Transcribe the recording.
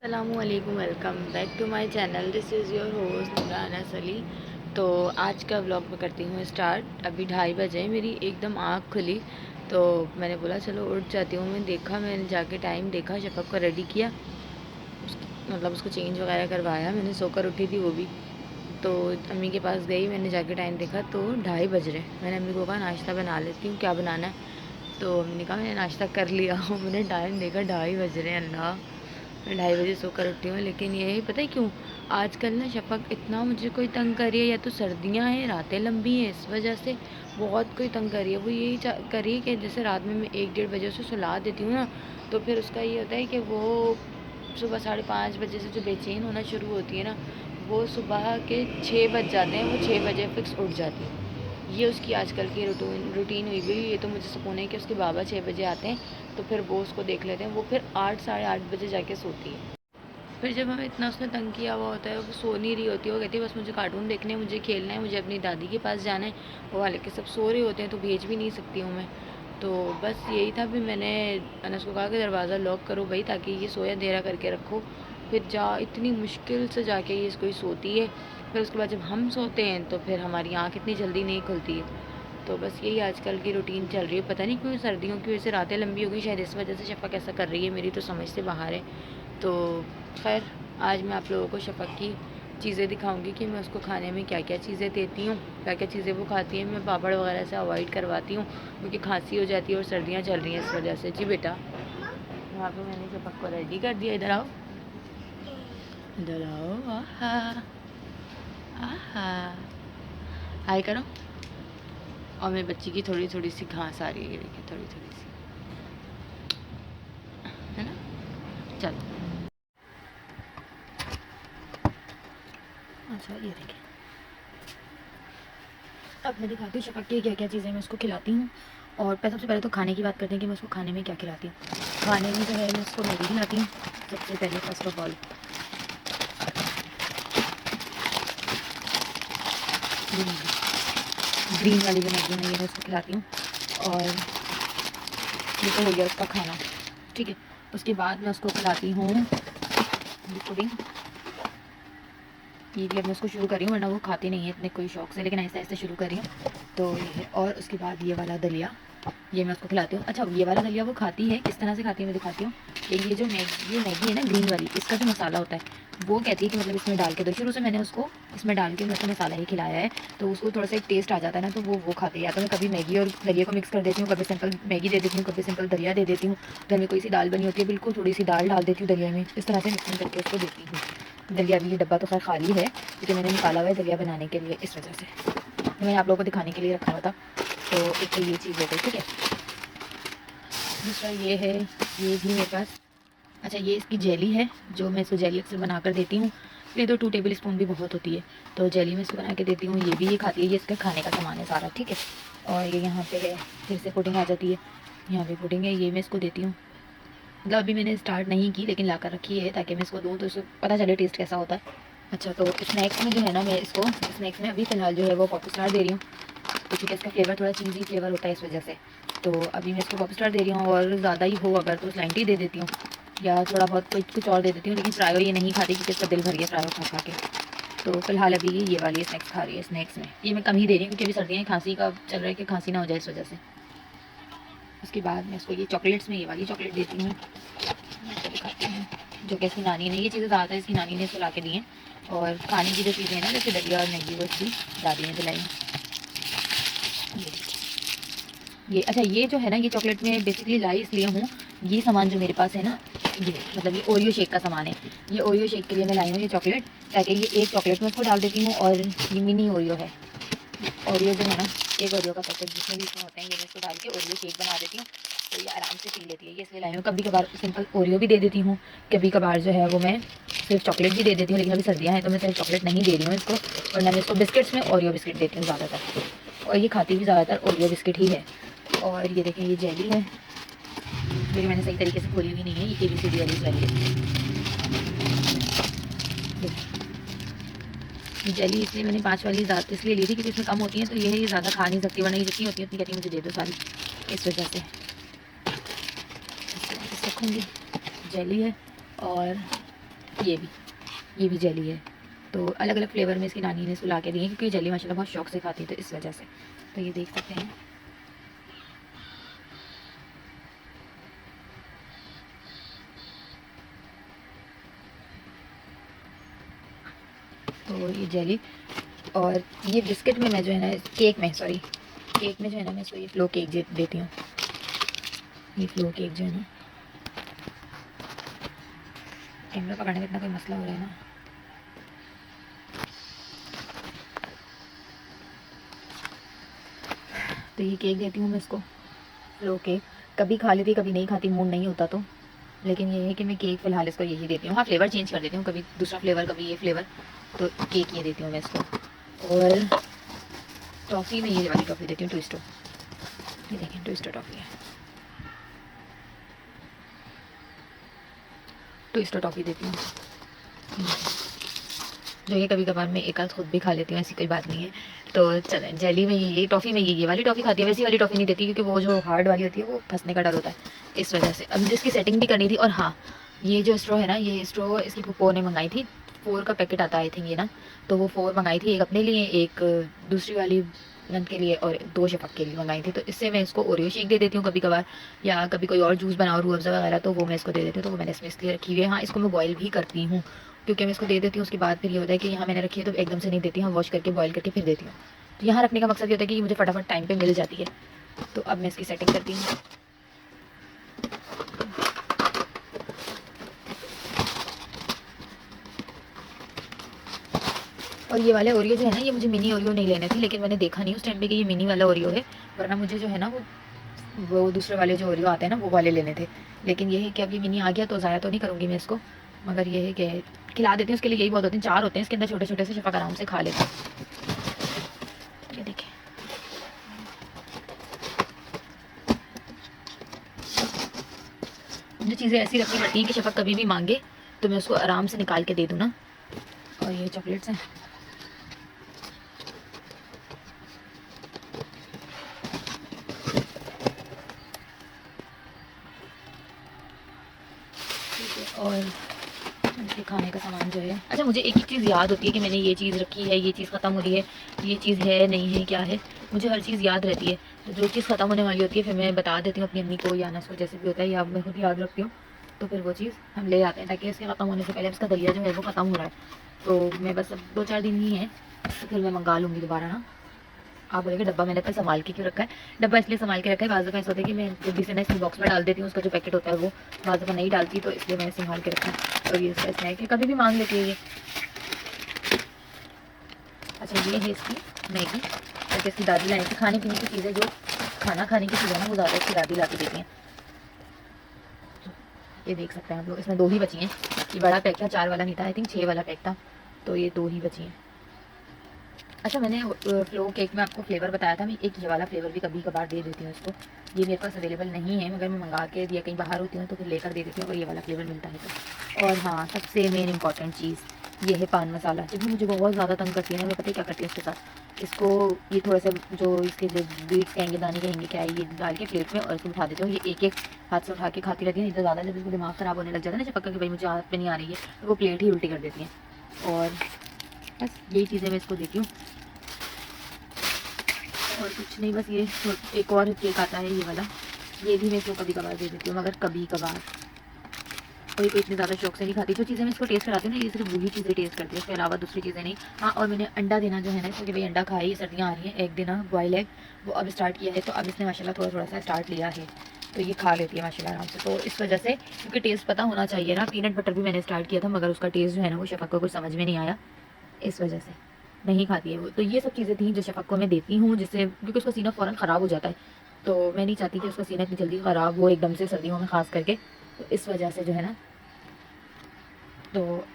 अस्सलामुअलैकुम, welcome back to my channel. This is your host Noorana Sali. तो आज का व्लॉग मैं करती हूँ स्टार्ट। अभी 2:30 बजे मेरी एकदम आँख खुली, तो मैंने बोला चलो उठ जाती हूँ। मैंने जाके टाइम देखा, शफ़क़ को रेडी किया, मतलब उसको चेंज वगैरह करवाया। मैंने सोकर उठी थी वो भी, तो अम्मी के पास गई। मैंने जाके टाइम देखा तो 2:30 बज रहे। मैंने अम्मी को कहा नाश्ता बना लेती हूँ, क्या बनाना है? तो अम्मी ने कहा मैंने नाश्ता कर लिया। मैंने टाइम देखा 2:30 बज रहे हैं। अल्लाह, मैं 2:30 बजे सोकर उठी हूँ। लेकिन ये पता है क्यों आजकल ना शफ़क़ इतना मुझे कोई तंग कर रही है, या तो सर्दियाँ हैं, रातें लंबी हैं, इस वजह से बहुत कोई तंग कर रही है। वो यही कर रही है कि जैसे रात में मैं 1-1:30 बजे उसे सुला देती हूँ ना, तो फिर उसका ये होता है कि वो सुबह 5:30 बजे से जो बेचैन होना शुरू होती है ना, वो सुबह के 6 बज जाते हैं, वो 6 बजे फ़िक्स उठ जाती है। ये उसकी आजकल की रूटीन हुई हुई। ये तो मुझे सुकून है कि उसके बाबा 6 बजे आते हैं, तो फिर वो उसको देख लेते हैं। वो फिर 8 साढ़े 8 बजे जाके सोती है। फिर जब हमें इतना उसने तंग किया हुआ होता है, वो सो नहीं रही होती है, वो कहती है बस मुझे कार्टून देखने हैं, मुझे खेलना है, मुझे अपनी दादी के पास जाना है। वो वाले के सब सो रहे होते हैं, तो भेज भी नहीं सकती हूँ मैं। तो बस यही था। भी मैंने अनस को कहा कि दरवाज़ा लॉक करो भाई, ताकि ये सोया अंधेरा करके रखो। फिर इतनी मुश्किल से जाके ये इसको सोती है। फिर उसके बाद जब हम सोते हैं तो फिर हमारी आँख इतनी जल्दी नहीं खुलती है। तो बस यही आजकल की रूटीन चल रही है। पता नहीं क्यों सर्दियों की वजह से रातें लंबी हो गई, शायद इस वजह से शफ़क़ ऐसा कर रही है। मेरी तो समझ से बाहर है। तो खैर, आज मैं आप लोगों को शफ़क़ की चीज़ें दिखाऊंगी कि मैं उसको खाने में क्या क्या चीज़ें देती हूँ, क्या क्या चीज़ें वो खाती है। मैं पापड़ वगैरह से अवॉइड करवाती हूँ, क्योंकि खांसी हो जाती है और सर्दियाँ चल रही हैं इस वजह से। जी बेटा, यहाँ पे मैंने शफ़क़ को रेडी कर दिया। इधर आओ, इधर आओ। आहा आहा, हाय करो। और मेरी बच्ची की थोड़ी थोड़ी सी घास आ रही है, ये देखिए, थोड़ी थोड़ी सी, है ना। चलो, अच्छा ये देखिए। अब मैं दिखाती हूँ शफ़क़ की क्या क्या चीज़ें मैं उसको खिलाती हूँ। और सबसे पहले तो खाने की बात करते हैं कि मैं उसको खाने में क्या खिलाती हूँ। खाने में जो है मैं उसको मैगी खिलाती हूँ सबसे पहले, फर्स्ट ऑफ ऑल। ग्रीन वाली जो मैगी है ये मैं उसको खिलाती हूँ। और ये तो हो गया उसका खाना, ठीक है। उसके बाद मैं उसको खिलाती हूँ पुडिंग। ये भी अब मैं उसको शुरू कर रही हूँ, वरना वो खाती नहीं है इतने कोई शौक से, लेकिन ऐसे ऐसे शुरू कर रही हूँ। तो ये है। और उसके बाद ये वाला दलिया, ये मैं उसको खिलाती हूँ। अच्छा, ये वाला दलिया वो खाती है, किस तरह से खाती है मैं दिखाती हूँ। कि ये जो मैगी है ना ग्रीन वाली, इसका जो मसाला होता है वो कहती है कि मतलब इसमें डाल के दो। शुरू से मैंने उसको इसमें डाल के मतलब मसाला ही खिलाया है, तो उसको थोड़ा सा एक टेस्ट आ जाता है ना, तो वो खाती है। या तो मैं कभी मैगी और दलिया को मिक्स कर देती हूँ, कभी सिंपल मैगी दे देती हूँ, कभी सिंपल दलिया दे देती हूँ। घर में कोई सी दाल बनी होती है, बिल्कुल थोड़ी सी दाल डाल देती हूँ दलिया में, इस तरह से मिक्सिंग करके उसको देती हूँ। दलिया भी ये डब्बा तो खैर खाली है, क्योंकि मैंने निकाला हुआ है दलिया बनाने के लिए, इस वजह से मैंने आप लोगों को दिखाने के लिए रखा हुआ था। तो एक तो ये चीज़ हो गई, ठीक है। दूसरा ये है, ये भी मेरे पास। अच्छा, ये इसकी जेली है, जो मैं इसको जेली अक्सर बना कर देती हूँ। ये तो 2 टेबल स्पून भी बहुत होती है, तो जेली मैं इसको बना के देती हूँ। ये भी ये खाती है, ये इसका खाने का सामान है सारा, ठीक है। और ये यहाँ पे है, फिर से पुडिंग आ जाती है, यहाँ पे पुडिंग है, ये मैं इसको देती हूँ। मतलब अभी मैंने स्टार्ट नहीं की, लेकिन ला कर रखी है ताकि मैं इसको दूँ तो इसको पता चले टेस्ट कैसा होता है। अच्छा, तो स्नैक्स में जो है ना, मैं इसको स्नैक्स में अभी फ़िलहाल जो है वो पॉपी स्टार दे रही हूँ, क्योंकि इसका फ्लेवर थोड़ा चीज़ी फ्लेवर होता है, इस वजह से। तो अभी मैं इसको पॉपी स्टार दे रही हूँ, और ज़्यादा ही हो अगर तो स्लाइंटी दे देती हूँ, या थोड़ा बहुत कुछ और दे देती हूँ। लेकिन फ्रायो ये नहीं खाती, क्योंकि इसका दिल भर गया फ्रायो खा खा के। तो फिलहाल अभी ये वाली स्नैक्स खा रही है। स्नैक्स में ये मैं कम ही दे रही हूँ, क्योंकि अभी सर्दियाँ खांसी का चल रहा है, कि खांसी ना हो जाए, इस वजह से। उसके बाद मैं इसको ये चॉकलेट्स में ये वाली चॉकलेट देती हूँ, दिखाती हूँ, जो कि इसकी नानी ने, ये चीज़ें ज़्यादातर इसकी नानी ने इसको ला के दी हैं। और खाने की जो चीज़ें हैं ना, जैसे दलिया और मैगी, वो इसकी दादी ने दिलाई हैं। ये अच्छा, ये जो है ना, ये चॉकलेट में बेसिकली लाई इसलिए हूँ, ये सामान जो मेरे पास है ना, ये मतलब ये ओरियो शेक का सामान है। ये ओरियो शेक के लिए मैं लाई हूँ ये चॉकलेट, ताकि ये एक चॉकलेट में उसको डाल देती हूँ। और ये मिनी ओरियो है, ओरियो जो है ना, एक ओरियो का पैकेट जितने भी इसमें होते हैं, ये मैं इसको डाल के ओरियो शेक बना देती हूँ, तो ये आराम से पी लेती है। ये इसलिए लाई हूँ। कभी कभार सिंपल ओरियो भी दे देती हूँ, कभी कभार जो है वो मैं सिर्फ चॉकलेट भी दे देती हूँ। लेकिन अभी सर्दियाँ हैं, तो मैं सिर्फ चॉकलेट नहीं दे रही हूँ इसको, वरना मैं इसको बिस्किट्स में ओरियो बिस्किट देती हूँ ज़्यादातर, और ये खाती भी ज़्यादातर ओरियो बिस्किट ही है। और ये देखें, ये जेली है, लेकिन मैंने सही तरीके से खोली भी नहीं है। ये ABCD वाली जेली है। ये जेली इसलिए मैंने 5 वाली ज़्यादा इसलिए ली थी, क्योंकि इसमें कम होती है, तो ये है, ये ज़्यादा खा नहीं सकती, वरना ये जितनी होती है उतनी कहती है मुझे दे दो सारी, इस वजह से इसको वापस रखूँगी। जेली है, और ये भी जेली है। तो अलग अलग फ्लेवर में इसकी नानी ने इसको ला के दी है, क्योंकि जेली माशाल्लाह बहुत शौक से खाती है, तो इस वजह से। तो ये देख सकते हैं। तो ये जेली, और ये बिस्किट में मैं जो है ना, केक में जो है ना, मैं इसको ये फ्लो केक देती हूँ। ये फ्लो केक जो है ना, कैमरा पकड़ने में इतना कोई मसला हो रहा है ना। तो ये केक देती हूँ मैं इसको, फ्लो केक। कभी खा लेती, कभी नहीं खाती, मूड नहीं होता तो। लेकिन ये है कि मैं केक फ़िलहाल इसको यही देती हूँ। हाँ, फ्लेवर चेंज कर देती हूँ, कभी दूसरा फ्लेवर, कभी ये फ्लेवर। तो केक ये देती हूँ मैं इसको। और टॉफ़ी में ये वाली टॉफ़ी देती हूँ, ट्विस्टो। ये देखें, ट्विस्टो टॉफ़ी है, ट्विस्टो टॉफ़ी देती हूँ, जो ये कभी कभार मैं एक आध खुद भी खा लेती हूँ, ऐसी कोई बात नहीं है। तो चलें, जेली में ये टॉफ़ी में ये वाली टॉफ़ी खाती है। वैसी वाली टॉफ़ी नहीं देती, क्योंकि वो जो हार्ड वाली होती है वो फंसने का डर होता है, इस वजह से। अब जिसकी सेटिंग भी करनी थी। और हाँ, ये जो स्ट्रॉ है ना, ये स्ट्रॉ इसकी फूफो ने मंगाई थी। 4 का पैकेट आता है आई थिंक ये ना। तो वो 4 मंगाई थी, एक अपने लिए, एक दूसरी वाली नंद के लिए, और 2 शफक के लिए मंगाई थी। तो इससे मैं इसको ओरियो शेक दे देती हूँ कभी कभार, या कभी कोई और जूस बनाओ, रूह अफ़ज़ा वगैरह, तो वो मैं इसको दे देती हूँ। तो वो मैंने इसमें इसलिए रखी हुई है। हाँ, इसको मैं बॉयल भी करती हूँ, क्योंकि मैं इसको दे देती हूँ, उसके बाद फिर ये होता है कि यहाँ मैंने रखी है तो एकदम से नहीं देती हूँ, वॉश करके बॉयल करके फिर देती हूँ। तो यहाँ रखने का मकसद ये होता है कि मुझे फटाफट टाइम पे मिल जाती है। तो अब मैं इसकी सेटिंग करती हूँ। और ये वाले ओरियो जो है ना, ये मुझे मिनी ओरियो नहीं लेने थे, लेकिन मैंने देखा नहीं उस टाइम पे कि ये मिनी वाला ओरियो है, वरना मुझे जो है ना वो दूसरे वाले जो ओरियो आते हैं ना, वो वाले लेने थे। लेकिन ये है कि अब ये मिनी आ गया तो ज़ाया तो नहीं करूँगी मैं इसको, मगर ये है कि खिला देती हूँ। उसके लिए यही बहुत होते हैं, 4 होते हैं इसके अंदर, छोटे छोटे से, शफक आराम से खा लेते हैं। ये देखें, मुझे चीज़ें ऐसी रखनी पड़ती हैं कि शफक कभी भी मांगे तो मैं उसको आराम से निकाल के दे दूँ ना। और ये चॉकलेट्स हैं, और ये खाने का सामान जो है। अच्छा, मुझे एक ही चीज़ याद होती है कि मैंने ये चीज़ रखी है, ये चीज़ ख़त्म हो रही है, ये चीज़ है नहीं है, क्या है, मुझे हर चीज़ याद रहती है। तो जो चीज़ ख़त्म होने वाली होती है फिर मैं बता देती हूँ अपनी अम्मी को या अनस को, जैसे भी होता है, या मैं खुद याद रखती हूँ। तो फिर वो चीज़ हम ले आते हैं, ताकि इसके ख़त्म होने से पहले, इसका दलिया जो है वो ख़त्म हो रहा है, तो मैं बस अब 2-4 दिन ही है, तो फिर मैं मंगा लूँगी दोबारा ना। आप बोलेंगे डब्बा मैंने इतना संभाल के क्यों रखा है? डब्बा इसलिए संभाल के रखा है, बाज़ दफ़ा ऐसा होता है कि मैं जल्दी से ना इसमें बॉक्स में डाल देती हूँ, उसका जो पैकेट होता है वो बाज़ दफ़ा नहीं डालती, तो इसलिए मैंने संभाल के रखा है। और ये इसका स्नैक है, कभी भी मांग लेती है ये। अच्छा, ये है इसकी मैगी, जैसे इसकी दादी लाई थी। खाने पीने की चीज़ें, जो खाना खाने की चीज़ें ना, वो ज़्यादा इसकी दादी ला के देती हैं। ये देख सकते हैं आप लोग, इसमें 2 ही बची हैं। ये बड़ा पैक था, 4 वाला नहीं था, आई थिंक 6 वाला पैक था, तो ये 2 ही बची हैं। अच्छा, मैंने फ्लो केक में आपको फ्लेवर बताया था, मैं एक ये वाला फ्लेवर भी कभी कभार दे देती हूँ इसको। ये मेरे पास अवेलेबल नहीं है, मगर मैं मंगा के या कहीं बाहर होती हूँ तो फिर लेकर दे देती हूँ, अगर ये वाला फ्लेवर मिलता है तो। और हाँ, सबसे मेन इंपॉर्टेंट चीज़ ये है पान मसाला, जो भी मुझे बहुत ज़्यादा तंग करती है ना, मैं पता है क्या करती हूँ इसके साथ, इसको ये थोड़ा सा जो इसके जो बीट्स कहेंगे, दाने कहेंगे, क्या है, ये डाल के प्लेट में और इसको उठा देती हूँ। ये एक एक हाथ से उठा के खाती रहती है, नहीं तो ज़्यादा जब इसको दिमाग ख़राब होने लग जाता है ना, जब पक्का कि भाई मुझे हाथ पे नहीं आ रही है, तो वो प्लेट ही उल्टी कर देती हैं। और बस यही चीज़ें मैं इसको देती हूँ, और कुछ नहीं। बस ये एक और केक आता है ये वाला, ये भी मैं इसको कभी कभार दे देती हूँ, मगर कभी कभार, कोई कोई इतने ज़्यादा शौक से नहीं खाती। जो चीज़ें मैं इसको टेस्ट कराती हूँ ना, ये सिर्फ वही चीज़ें टेस्ट करती है, उसके अलावा दूसरी चीज़ें नहीं। हाँ, और मैंने अंडा देना जो है ना, क्योंकि भाई अंडा खाई, सर्दियाँ आ रही हैं, एग देना, बॉयल एग, वो अब स्टार्ट किया है। तो अब इसने माशाल्लाह थोड़ा थोड़ा सा स्टार्ट लिया है, तो ये खा लेती है माशाल्लाह आराम से। तो इस वजह से, क्योंकि टेस्ट पता होना चाहिए ना। पीनट बटर भी मैंने स्टार्ट किया था, मगर उसका टेस्ट जो है ना, वो शफक को कुछ समझ में नहीं आया, इस वजह से नहीं खाती है वो। तो ये सब चीज़ें थी जो शफक को मैं देती हूँ, जिससे, क्योंकि उसका सीना फ़ौरन ख़राब हो जाता है, तो मैं नहीं चाहती कि उसका सीना इतनी जल्दी ख़राब हो एकदम से, सर्दियों में ख़ास करके। तो इस वजह से जो है ना, तो